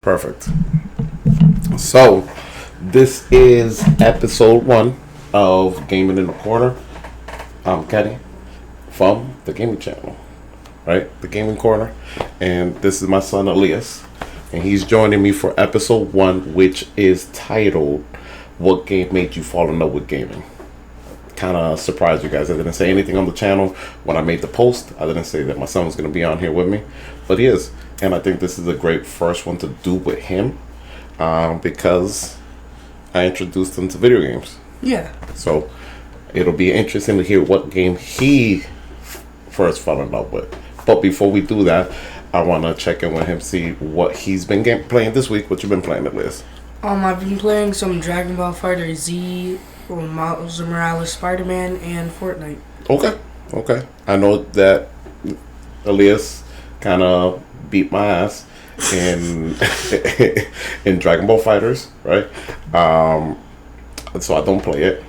Perfect. So, this is episode one of Gaming in the Corner. I'm Kenny from the Gaming Channel, right? The Gaming Corner. And this is my son Elias. And he's joining me for episode one, which is titled, What Game Made You Fall in Love with Gaming? Kind of surprised you guys. I didn't say anything on the channel when I made the post. I didn't say that my son was going to be on here with me, but he is. And I think this is a great first one to do with him because I introduced him to video games. Yeah. So it'll be interesting to hear what game he first fell in love with. But before we do that, I want to check in with him, see what he's been playing this week. What you been playing, Liz? I've been playing some Dragon Ball Fighter Z, Miles Morales, Spider-Man, and Fortnite. Okay. I know that Elias kind of beat my ass in in Dragon Ball Fighters, right? So I don't play it.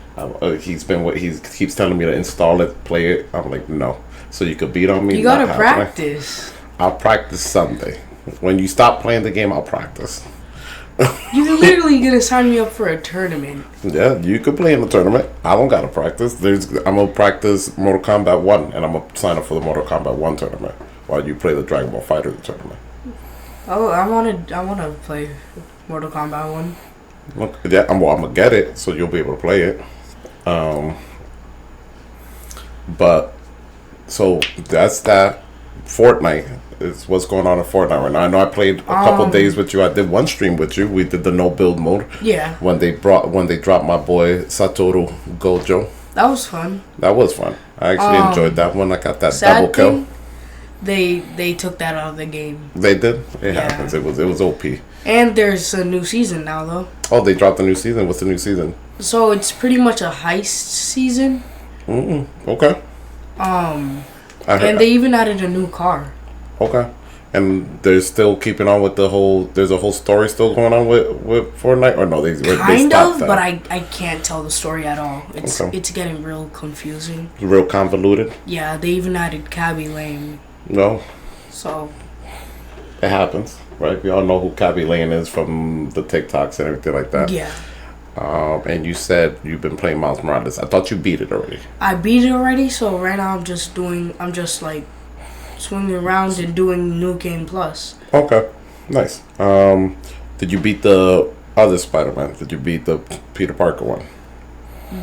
He keeps telling me to install it, play it. I'm like, no. So you could beat on me. You gotta practice. I'll practice someday. When you stop playing the game, I'll practice. You're literally gonna sign me up for a tournament. Yeah, you could play in the tournament. I don't gotta practice. I'm gonna practice Mortal Kombat 1, and I'm gonna sign up for the Mortal Kombat 1 tournament while you play the Dragon Ball Fighter tournament. Oh, I wanna play Mortal Kombat 1. Look, yeah, I'm gonna get it, so you'll be able to play it. But so that's that. Fortnite is what's going on in Fortnite right now. I know I played a couple days with you. I did one stream with you. We did the no build mode. Yeah. When they dropped my boy Satoru Gojo. That was fun. That was fun. I actually enjoyed that one. I got that double kill. They took that out of the game. They did. It happens. It was OP. And there's a new season now, though. Oh, they dropped a new season. What's the new season? So it's pretty much a heist season. Okay. And they even added a new car. Okay. And they're still keeping on with there's a whole story still going on with Fortnite, or no? They stopped that. But I can't tell the story at all. It's getting real confusing. Real convoluted. Yeah, they even added Cabby Lane. No. So. It happens, right? We all know who Cabby Lane is from the TikToks and everything like that. Yeah. And you said you've been playing Miles Morales. I thought you beat it already. I beat it already, so right now I'm just like swinging around and doing New Game Plus. Okay, nice. Did you beat the other Spider-Man? Did you beat the Peter Parker one?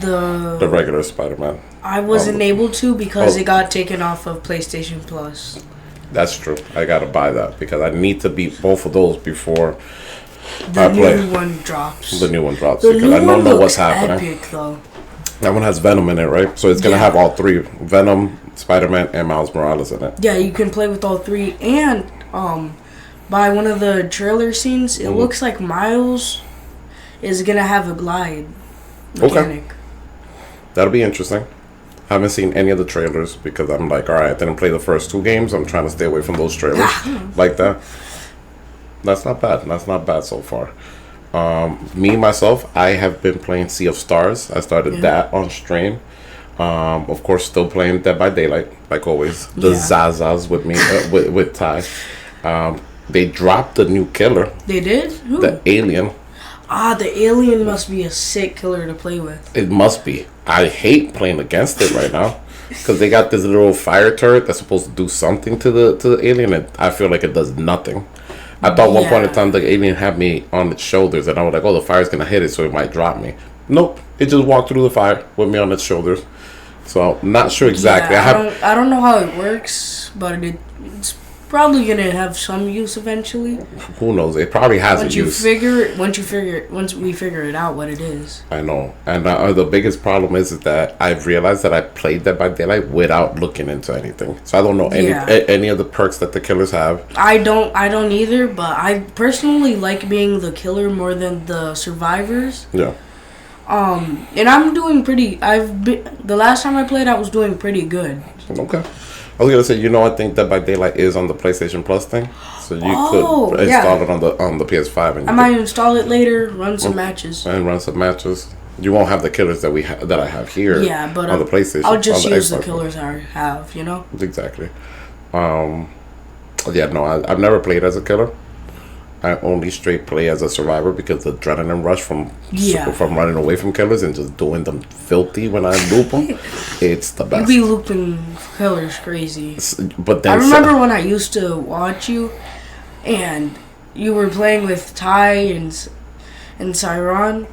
The regular Spider-Man. I wasn't able to because it got taken off of PlayStation Plus. That's true. I gotta buy that because I need to beat both of those before the new one drops. The new one drops because I don't know what's happening. Epic, though. That one has Venom in it, right? So it's gonna have all three: Venom, Spider-Man, and Miles Morales in it. Yeah, you can play with all three. And by one of the trailer scenes, it looks like Miles is gonna have a glide mechanic. Okay. That'll be interesting. I haven't seen any of the trailers because I'm like, all right, I didn't play the first two games. I'm trying to stay away from those trailers like that. That's not bad. That's not bad so far. Myself, I have been playing Sea of Stars. I started that on stream. Of course, still playing Dead by Daylight, like always. The Zazas with me, with Ty. They dropped the new killer. They did? Who? The alien. The alien must be a sick killer to play with. It must be. I hate playing against it right now because they got this little fire turret that's supposed to do something to the alien, and I feel like it does nothing. I thought one point in time the alien had me on its shoulders, and I was like, "Oh, the fire's gonna hit it, so it might drop me." Nope, it just walked through the fire with me on its shoulders. So I'm not sure exactly. Yeah, I don't know how it works, but it's probably gonna have some use eventually. Who knows? It probably has a use. Once we figure it out what it is. I know, and the biggest problem is that I've realized that I played Dead by Daylight without looking into anything, so I don't know any of the perks that the killers have. I don't either, but I personally like being the killer more than the survivors. Yeah. And I'm doing the last time I played, I was doing pretty good. Okay. I was gonna say, I think Dead by Daylight is on the PlayStation Plus thing, so you could install it on the PS5. And I might install it later, run some matches. You won't have the killers that I have here. Yeah, but on the PlayStation, I'll just use the killers I have. Exactly. Yeah, no, I've never played as a killer. I only straight play as a survivor because the adrenaline rush from running away from killers and just doing them filthy when I loop them, it's the You best. be looping killers crazy. But then I remember when I used to watch you, and you were playing with Ty and Cyron,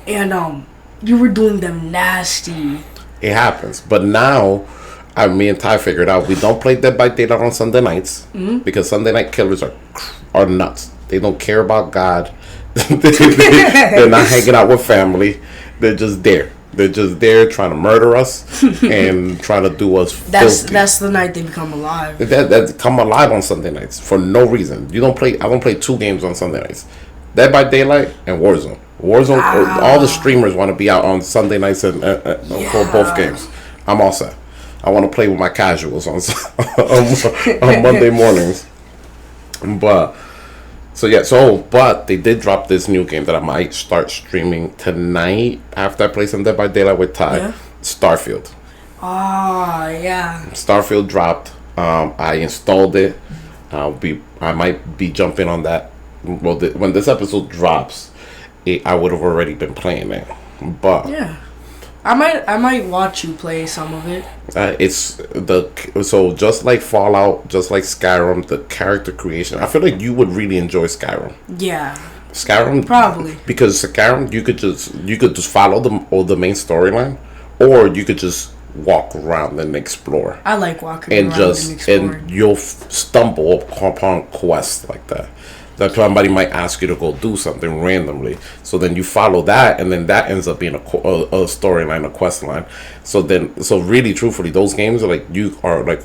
and you were doing them nasty. it happens. But now, me and Ty figured out we don't play Dead by Daylight on Sunday nights because Sunday night killers are nuts. They don't care about God. They're not hanging out with family. They're just there. They're just there trying to murder us and trying to do us filthy. That's the night they become alive. That come alive on Sunday nights for no reason. I don't play 2 games on Sunday nights. Dead by Daylight and Warzone. All the streamers want to be out on Sunday nights and for both games. I'm all set. I want to play with my casuals on Monday mornings. But but they did drop this new game that I might start streaming tonight after I play some Dead by Daylight with Ty. Yeah. Starfield. Yeah. Starfield dropped. I installed it. I might be jumping on that. Well, when this episode drops, I would have already been playing it. But Yeah. I might watch you play some of it. So just like Fallout, just like Skyrim, the character creation. I feel like you would really enjoy Skyrim. Yeah. Skyrim Probably. because Skyrim you could just follow the main storyline, or you could just walk around and explore. I like walking And around just and exploring. and you'll stumble upon quests like that. That somebody might ask you to go do something randomly, so then you follow that, and then that ends up being a storyline, a quest line. So really, truthfully, those games are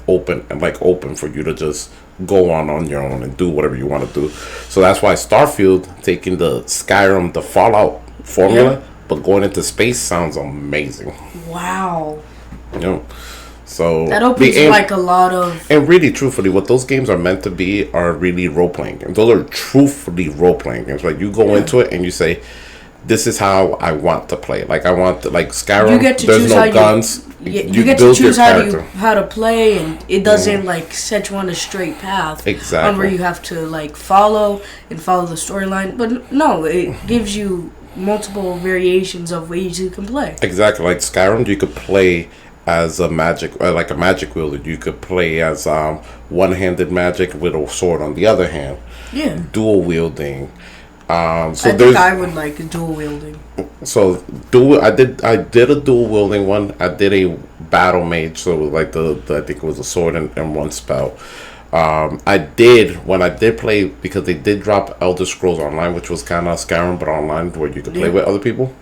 open for you to just go on your own and do whatever you want to do. So that's why Starfield, taking the Skyrim, the Fallout formula, but going into space sounds amazing. Wow. You know. So That opens a lot of. And really, truthfully, what those games are meant to be are really role playing games. Those are truthfully role playing games. Like you go into it and you say, "This is how I want to play." Like I want Skyrim. You get to there's choose no how guns. you get to choose how to play, and it doesn't set you on a straight path. Exactly. Where you have to follow the storyline, but no, it gives you multiple variations of ways you can play. Exactly. Like Skyrim, you could play as a magic wielder. You could play as one-handed magic with a sword on the other hand. Yeah. Dual wielding. I think I would like dual wielding. So I did a dual wielding one. I did a battle mage, so it was I think it was a sword and one spell. When I did play, because they did drop Elder Scrolls Online, which was kind of Skyrim but online, where you could play with other people.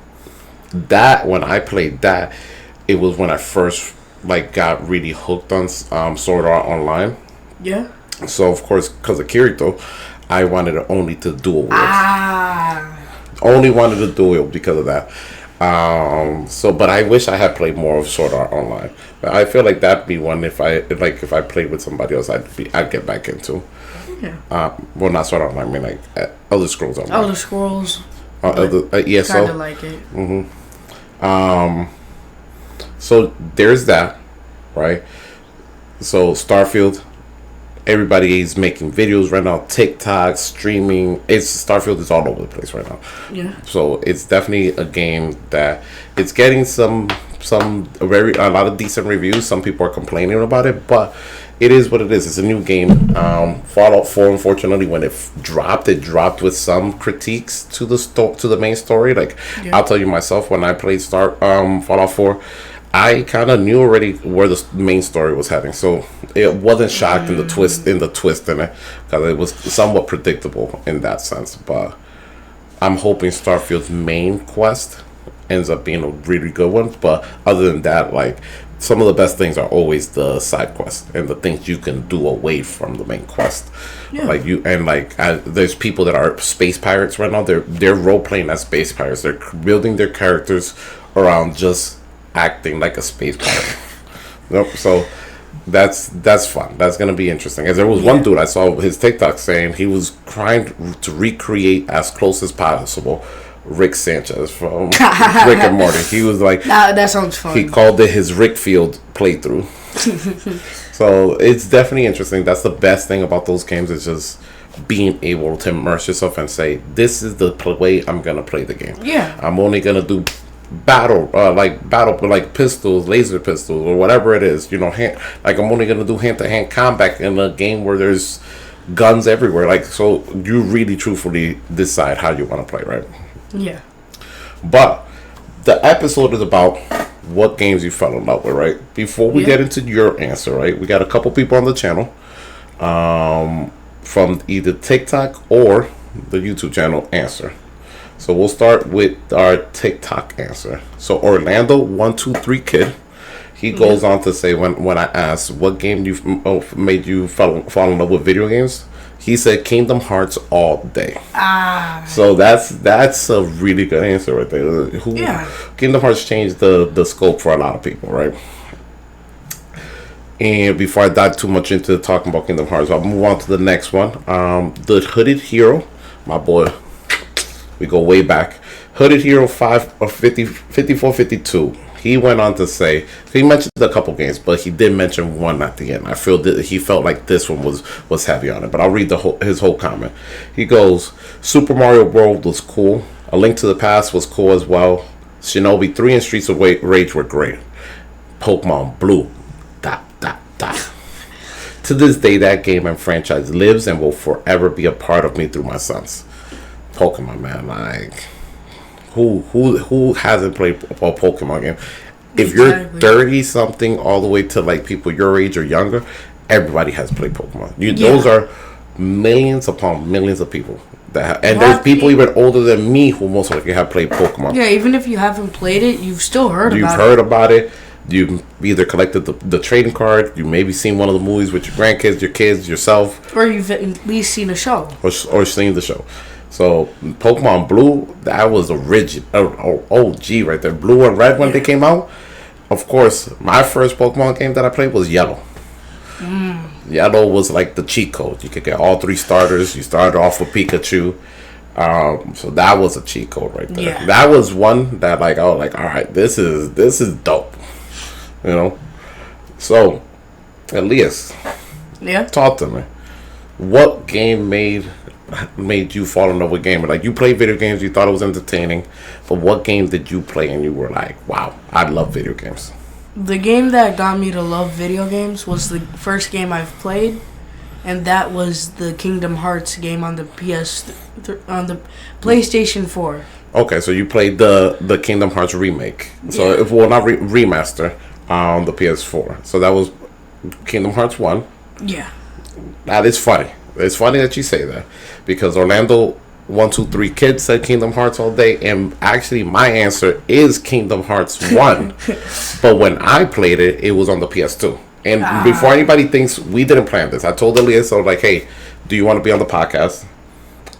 That when I played that, it was when I first got really hooked on Sword Art Online. Yeah. So of course, because of Kirito, I wanted to only to dual wield. Only wanted to dual wield because of that. But I wish I had played more of Sword Art Online. But I feel like that'd be one if I played with somebody else, I'd get back into. Yeah. Well, not Sword Art Online. I mean Elder Scrolls Online. Elder Scrolls. ESO. Kind of like it. So there's that, right? So Starfield, everybody is making videos right now, TikTok, streaming. Starfield is all over the place right now. Yeah. So it's definitely a game that it's getting a lot of decent reviews. Some people are complaining about it, but it is what it is. It's a new game. Fallout 4, unfortunately, when it dropped with some critiques to the main story. I'll tell you myself, when I played Fallout 4, I kind of knew already where the main story was heading, so it wasn't shocked in the twist in it, because it was somewhat predictable in that sense. But I'm hoping Starfield's main quest ends up being a really good one. But other than that, some of the best things are always the side quests and the things you can do away from the main quest. Yeah. There's people that are space pirates right now. They're role playing as space pirates. They're building their characters around just acting like a space pirate. So that's fun. That's gonna be interesting. As there was one dude I saw his TikTok saying he was trying to recreate as close as possible Rick Sanchez from Rick and Morty. He was like, that sounds fun. He called it his Rickfield playthrough. So it's definitely interesting. That's the best thing about those games. Is just being able to immerse yourself and say, this is the way I'm gonna play the game. Yeah. I'm only gonna do battle like pistols, laser pistols, or whatever it is. I'm only gonna do hand-to-hand combat in a game where there's guns everywhere. Like, so you really truthfully decide how you want to play, right? Yeah. But the episode is about what games you fell in love with, right? Before we get into your answer, right? We got a couple people on the channel, from either TikTok or the YouTube channel answer. So we'll start with our TikTok answer. So Orlando123 Kid, he goes on to say, when I asked what game made you fall in love with video games, he said Kingdom Hearts all day. So that's a really good answer right there. Kingdom Hearts changed the scope for a lot of people, right? And before I dive too much into talking about Kingdom Hearts, I'll move on to the next one. The Hooded Hero, my boy, we go way back. Hooded Hero 5452. He went on to say, he mentioned a couple games, but he did mention one at the end. I feel that he felt like this one was heavy on it, but I'll read his whole comment. He goes, Super Mario World was cool. A Link to the Past was cool as well. Shinobi 3 and Streets of Rage were great. Pokemon Blue. ... To this day, that game and franchise lives and will forever be a part of me through my sons. Pokemon, man, like... Who hasn't played a Pokemon game? If you're 30 something all the way to like people your age or younger, everybody has played Pokemon. Those are millions upon millions of people that there's people even older than me who most likely have played Pokemon. Yeah, even if you haven't played it, you've still heard about it. You've either collected the trading card, you maybe seen one of the movies with your grandkids, your kids, yourself, or you've at least seen a show or seen the show. So Pokemon Blue, that was a rigid OG right there. Blue and Red when they came out. Of course, my first Pokemon game that I played was Yellow. Yellow was like the cheat code. You could get all 3 starters. You started off with Pikachu. So that was a cheat code right there. Yeah. That was one that all right, this is dope. So Elias, talk to me. What game made you fall in love with gaming? Like, you played video games, you thought it was entertaining, but what game did you play and you were like, wow, I love video games? The game that got me to love video games was the first game I've played, and that was the Kingdom Hearts game on the on the PlayStation 4. Okay, so you played the Kingdom Hearts remake. So not remaster on the PS4. So that was Kingdom Hearts 1. Yeah. That is funny. It's funny that you say that, because Orlando123 Kid said Kingdom Hearts all day, and actually my answer is Kingdom Hearts 1. But when I played it, it was on the PS2. And before anybody thinks, we didn't plan this. I told Elias, so like, hey, do you want to be on the podcast?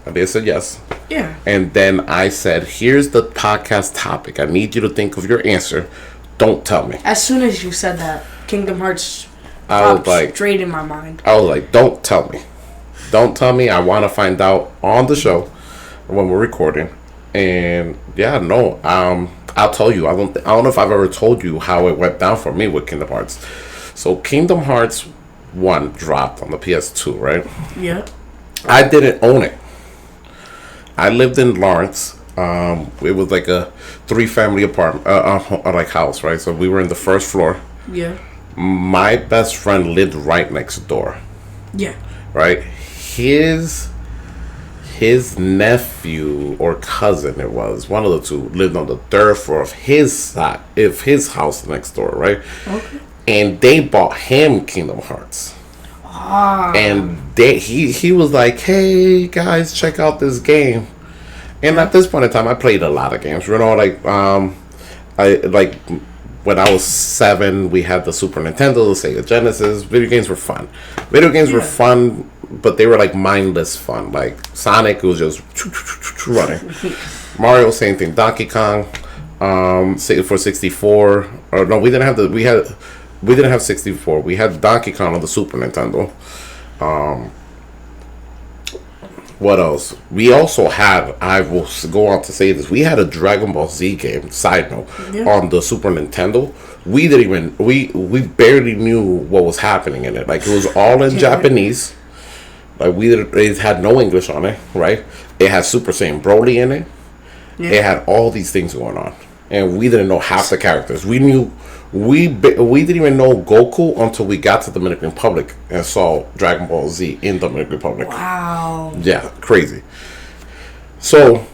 Elias said yes. Yeah. And then I said, here's the podcast topic. I need you to think of your answer. Don't tell me. As soon as you said that, Kingdom Hearts I was like, straight in my mind. I was like, don't tell me. Don't tell me. I want to find out on the show when we're recording. And I'll tell you. I don't know if I've ever told you how it went down for me with Kingdom Hearts. So Kingdom Hearts 1 dropped on the PS2, right? Yeah. I didn't own it. I lived in Lawrence. It was like a 3-family apartment, like house, right? So we were in the first floor. Yeah. My best friend lived right next door. Yeah. Right? His nephew or cousin, it was one of the two, lived on the 3rd floor of his house next door, right? Okay. And they bought him Kingdom Hearts. And he was like, hey guys, check out this game. And at this point in time, I played a lot of games. When I was 7, we had the Super Nintendo, the Sega Genesis. Video games were fun. Were fun, but they were like mindless fun. Like Sonic, it was just running. Mario, same thing. Donkey Kong, for 64. Or no, we didn't have 64. We had Donkey Kong on the Super Nintendo. What else? We also had, I will go on to say this, we had a Dragon Ball Z game, side note, on the Super Nintendo. We we barely knew what was happening in it. Like, it was all in Japanese. Like it had no English on it, right? It had Super Saiyan Broly in it. Yeah. It had all these things going on, and we didn't know half the characters. We knew we didn't even know Goku until we got to the Dominican Republic and saw Dragon Ball Z in the Dominican Republic. Wow. Yeah, crazy. So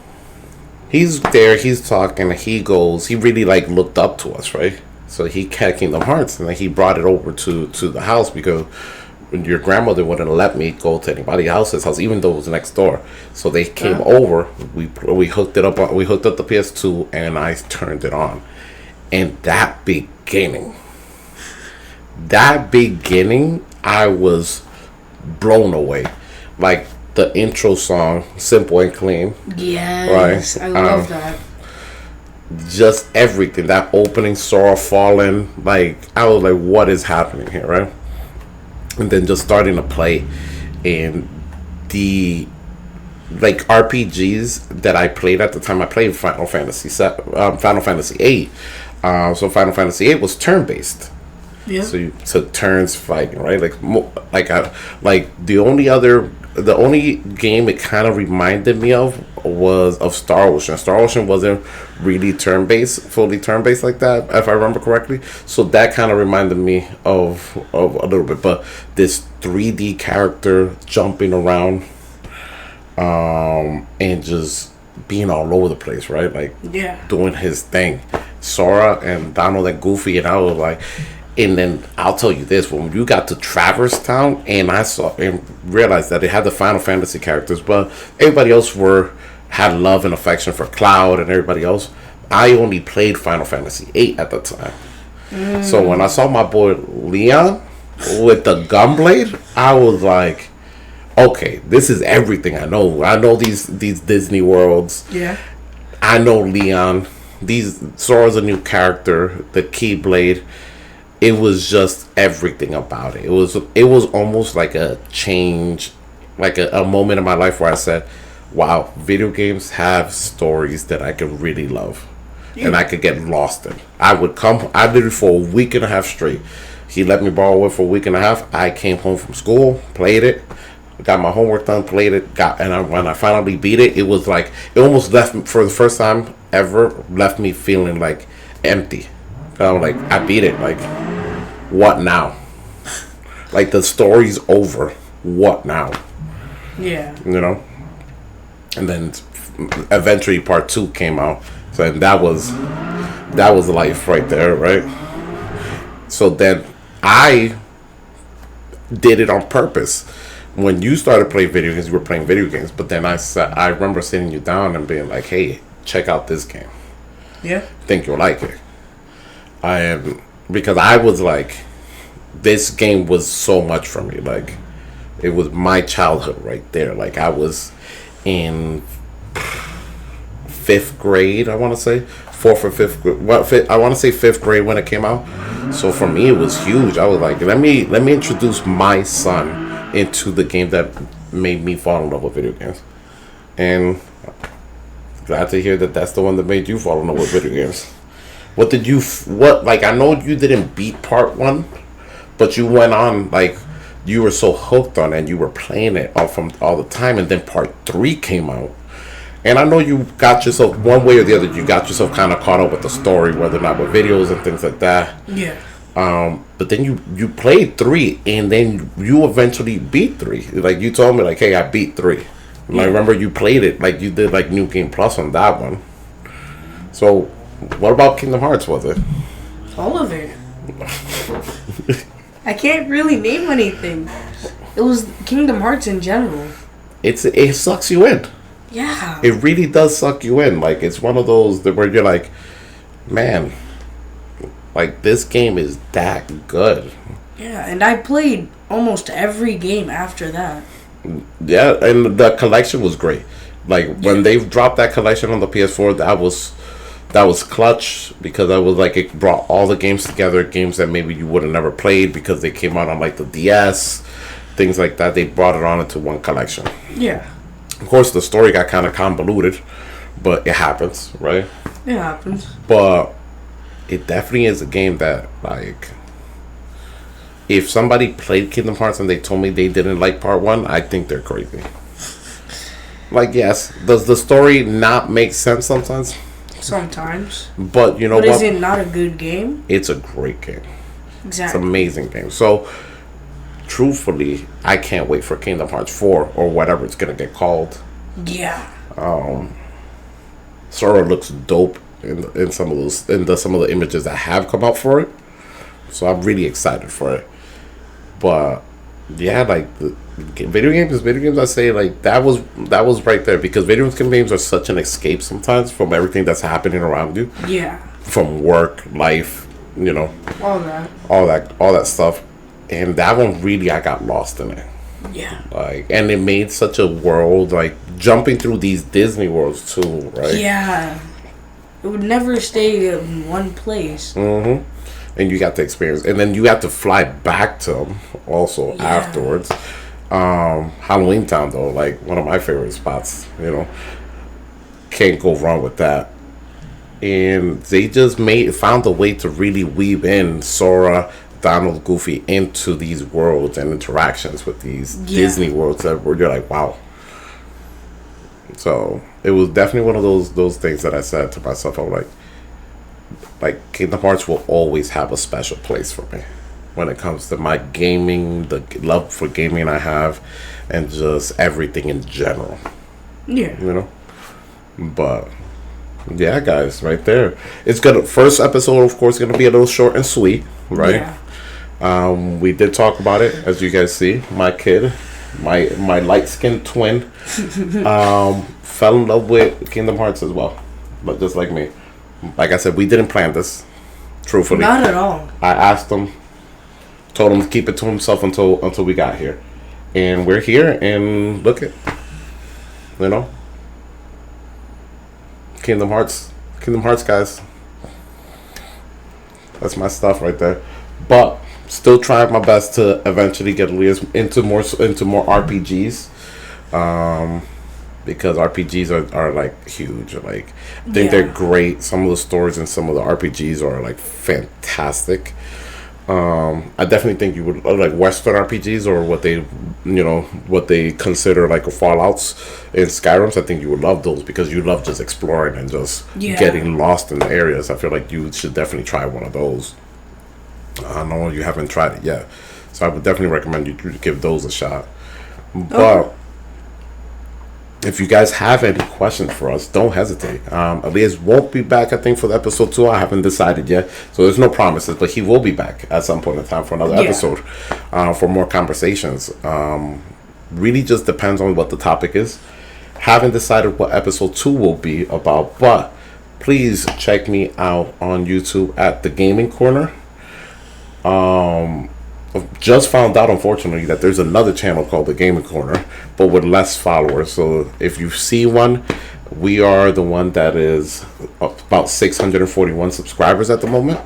he's there, he's talking, and he goes. He really like looked up to us, right? So he had Kingdom Hearts, and then he brought it over to the house because your grandmother wouldn't let me go to anybody else's house, even though it was next door. So they came over. We hooked it up. We hooked up the PS2, and I turned it on. And that beginning, I was blown away. Like the intro song, "Simple and Clean." Yes, Right. I love that. Just everything. That opening, Sora falling. Like I was like, "What is happening here?" Right. And then just starting to play, and the like RPGs that I played at the time. I played Final Fantasy VIII. So Final Fantasy VIII was turn based. Yeah. So you took turns fighting, right? Like the only game it kind of reminded me of was of Star Ocean. Star Ocean wasn't really fully turn based like that, if I remember correctly. So that kind of reminded me of a little bit. But this 3D character jumping around, and just being all over the place, right? Like Yeah. doing his thing. Sora and Donald and Goofy, and I was like, and then I'll tell you this: when you got to Traverse Town, and I saw and realized that it had the Final Fantasy characters, but everybody else had love and affection for Cloud and everybody else. I only played Final Fantasy VIII at the time, so when I saw my boy Leon with the Gunblade, I was like, okay, this is everything I know. I know these Disney worlds. Yeah. I know Leon. Sora's a new character. The Keyblade. It was just everything about it. It was almost like a change, like a moment in my life where I said, "Wow, video games have stories that I can really love, and I could get lost in." I did it for a week and a half straight. He let me borrow it for a week and a half. I came home from school, played it, got my homework done, played it, when I finally beat it, it was like it almost left me, for the first time ever, left me feeling like empty. I'm like, I beat it. Like, what now? Like the story's over. What now? Yeah. You know. And then eventually part 2 came out. So that was life right there, right? So then I did it on purpose. When you started playing video games, you were playing video games. But then I remember sitting you down and being like, "Hey, check out this game. Yeah. Think you'll like it." Because I was like, this game was so much for me. Like, it was my childhood right there. Like, I was in 5th grade, I want to say. 4th or 5th grade. I want to say 5th grade when it came out. So for me, it was huge. I was like, let me introduce my son into the game that made me fall in love with video games. And glad to hear that that's the one that made you fall in love with video games. I know you didn't beat part 1, but you went on, like, you were so hooked on it and you were playing it all the time, and then part 3 came out. And I know you got yourself, one way or the other, you got yourself kind of caught up with the story, whether or not with videos and things like that. Yeah. But then you played 3, and then you eventually beat 3. Like, you told me, like, hey, I beat 3. And I remember you played it, like, you did, like, New Game Plus on that one. So, what about Kingdom Hearts, was it? All of it. I can't really name anything. It was Kingdom Hearts in general. It sucks you in. Yeah. It really does suck you in. Like, it's one of those where you're like, man, like, this game is that good. Yeah, and I played almost every game after that. Yeah, and the collection was great. Like, when they dropped that collection on the PS4, that was clutch, because I was like, it brought all the games together, games that maybe you would have never played because they came out on, like, the DS, things like that. They brought it on into one collection. Yeah. Of course, the story got kind of convoluted, but it happens, right? It happens. But it definitely is a game that, like, if somebody played Kingdom Hearts and they told me they didn't like part 1, I think they're crazy. Like, yes, does the story not make sense sometimes? Sometimes. But you know what? But is it not a good game? It's a great game. Exactly. It's an amazing game. So, truthfully, I can't wait for Kingdom Hearts 4 or whatever it's gonna get called. Yeah. Sora looks dope in some of some of the images that have come out for it. So I'm really excited for it. But yeah, like the video games, I say like that was right there, because video games are such an escape sometimes from everything that's happening around you. Yeah. From work, life, all that stuff. And that one really, I got lost in it. Yeah. Like, and it made such a world, like jumping through these Disney worlds too, right? Yeah. It would never stay in one place. Mm-hmm. And you got to experience, and then you have to fly back to them also afterwards. Halloween Town, though, like one of my favorite spots. Can't go wrong with that. And they just found a way to really weave in Sora, Donald, Goofy into these worlds and interactions with these Disney worlds that you're like, wow. So it was definitely one of those things that I said to myself. I was like Kingdom Hearts will always have a special place for me when it comes to my gaming, the love for gaming I have, and just everything in general. Yeah. But yeah, guys, right there. It's gonna first episode, of course, gonna be a little short and sweet, right? Yeah. We did talk about it, as you guys see. My kid, my light-skinned twin, fell in love with Kingdom Hearts as well, but just like me. Like I said, we didn't plan this. Truthfully, not at all. I asked him, told him to keep it to himself until we got here, and we're here. And look at, Kingdom Hearts, guys. That's my stuff right there. But still trying my best to eventually get Elias into more RPGs. Because RPGs are like huge. Like, I think they're great. Some of the stories in some of the RPGs are like fantastic. I definitely think you would like Western RPGs, or what they consider like a Fallouts in Skyrim. I think you would love those, because you love just exploring and just getting lost in the areas. I feel like you should definitely try one of those. I know you haven't tried it yet, so I would definitely recommend you to give those a shot. But if you guys have any questions for us, don't hesitate. Elias won't be back, I think, for the episode 2. I haven't decided yet, so there's no promises, but he will be back at some point in time for another episode, for more conversations. Really just depends on what the topic is. Haven't decided what episode 2 will be about, but please check me out on YouTube at The Gaming Corner. Just found out, unfortunately, that there's another channel called The Gaming Corner, but with less followers. So if you see one, we are the one that is about 641 subscribers at the moment.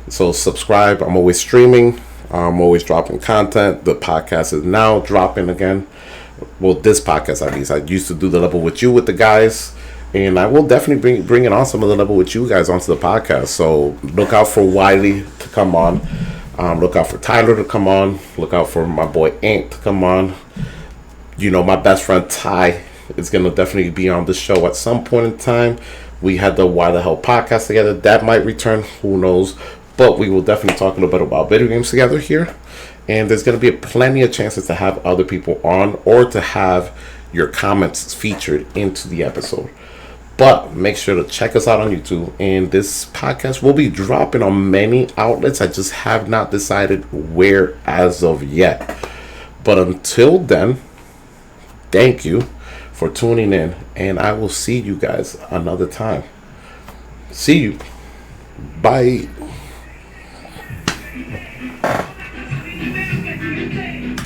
So subscribe. I'm always streaming. I'm always dropping content. The podcast is now dropping again. Well, this podcast at least. I used to do the level with you with the guys, and I will definitely bring on some of the level with you guys onto the podcast. So look out for Wiley to come on. Look out for Tyler to come on. Look out for my boy Ant to come on. My best friend Ty is going to definitely be on the show at some point in time. We had the Why the Hell podcast together. That might return. Who knows? But we will definitely talk a little bit about video games together here. And there's going to be plenty of chances to have other people on, or to have your comments featured into the episode. But make sure to check us out on YouTube. And this podcast will be dropping on many outlets. I just have not decided where as of yet. But until then, thank you for tuning in. And I will see you guys another time. See you. Bye.